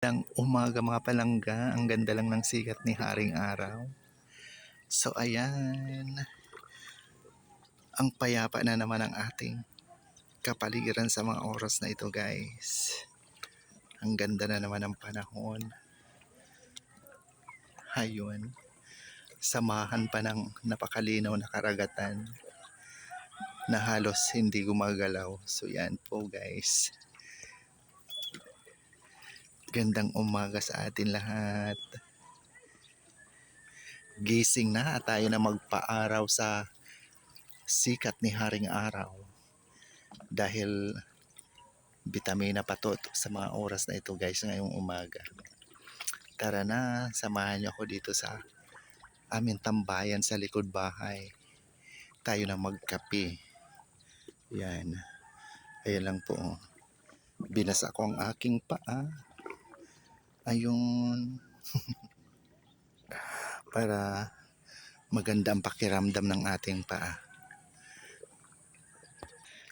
Ng umaga mga palangga, ang ganda lang ng sikat ni Haring Araw. So ayan, ang payapa na naman ang ating kapaligiran sa mga oras na ito guys. Ang ganda na naman ng panahon. Ayun, samahan pa ng napakalinaw na karagatan na halos hindi gumagalaw. So yan po guys. Gandang umaga sa atin lahat. Gising na tayo na magpaaraw sa sikat ni Haring Araw. Dahil bitamina pa to sa mga oras na ito guys ngayong umaga. Tara na, samahan niyo ako dito sa aming tambayan sa likod bahay. Tayo na magkape. Yan. Ayan lang po. Binasa ko ang aking paa. Ayun. Para maganda ang pakiramdam ng ating paa.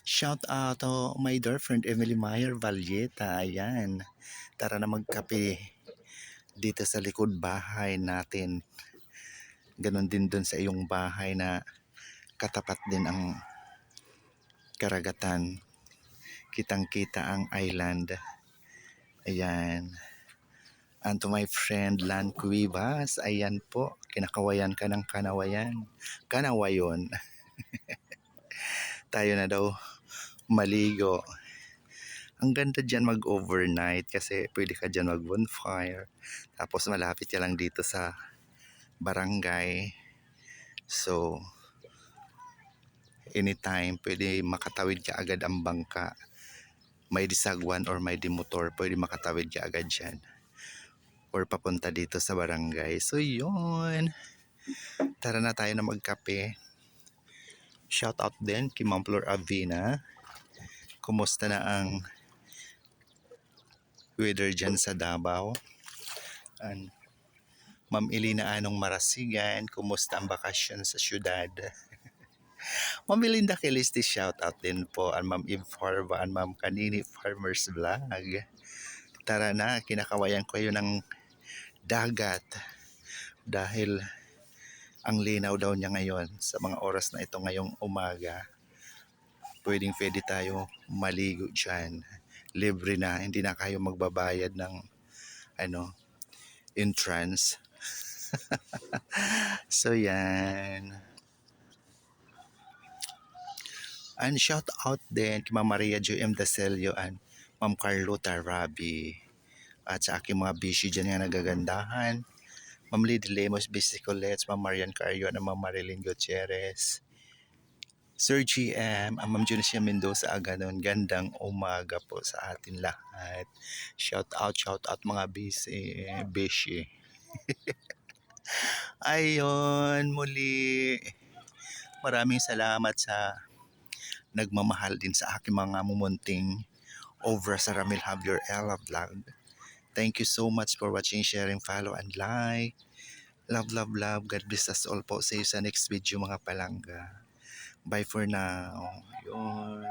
Shout out to my dear friend Emily Meyer Valleta. Ayan. Tara na magkape dito sa likod bahay natin. Ganon din dun sa iyong bahay na katapat din ang karagatan. Kitang-kita ang island. Ayan. And to my friend Lan Cuevas, ayan po, kinakawayan ka ng kanawayan. Kanawayon. Tayo na daw maligo. Ang ganda dyan mag-overnight kasi pwede ka dyan mag-bonfire. Tapos malapit ka lang dito sa barangay. So, anytime pwede makatawid ka agad ang bangka. May disagwan or may dimotor, pwede makatawid ka agad dyan. Or papunta dito sa barangay. So yun. Tara na tayo na magkape. Shout out din kay Ma'am Flor Avina. Kumusta na ang weather dyan sa Davao? And Ma'am Elina Anong Marasigan, kumusta ang bakasyon sa syudad? Ma'am Melinda Kilisti, shout out din po. And Ma'am Eve Farva and Ma'am Kanini Farmers Vlog. Tara na, kinakawayan ko yun ng dagat dahil ang linaw daw niya ngayon sa mga oras na ito ngayong umaga. Pwede tayo maligo dyan. Libre na, hindi na kayo magbabayad ng entrance. So yan. And shout out din kay Ma'am Maria Jo M. Dacelio and Ma'am Carlota Rabi. At sa aking mga bishi dyan nga nagagandahan. Ma'am Lady Lemos Bisicolets, Ma'am Marian Carrion, at Ma'am Marilyn Gutierrez. Sir GM, Ma'am Junicia Mendoza Aganon, gandang umaga po sa atin lahat. Shout out mga bishi. Ayun, muli. Maraming salamat sa nagmamahal din sa aking mga mumunting over sa Ramil Javier Ella Vlog. Thank you so much for watching, sharing, follow, and like. Love, love, love. God bless us all po. See you sa next video mga palangga. Bye for now. Yun.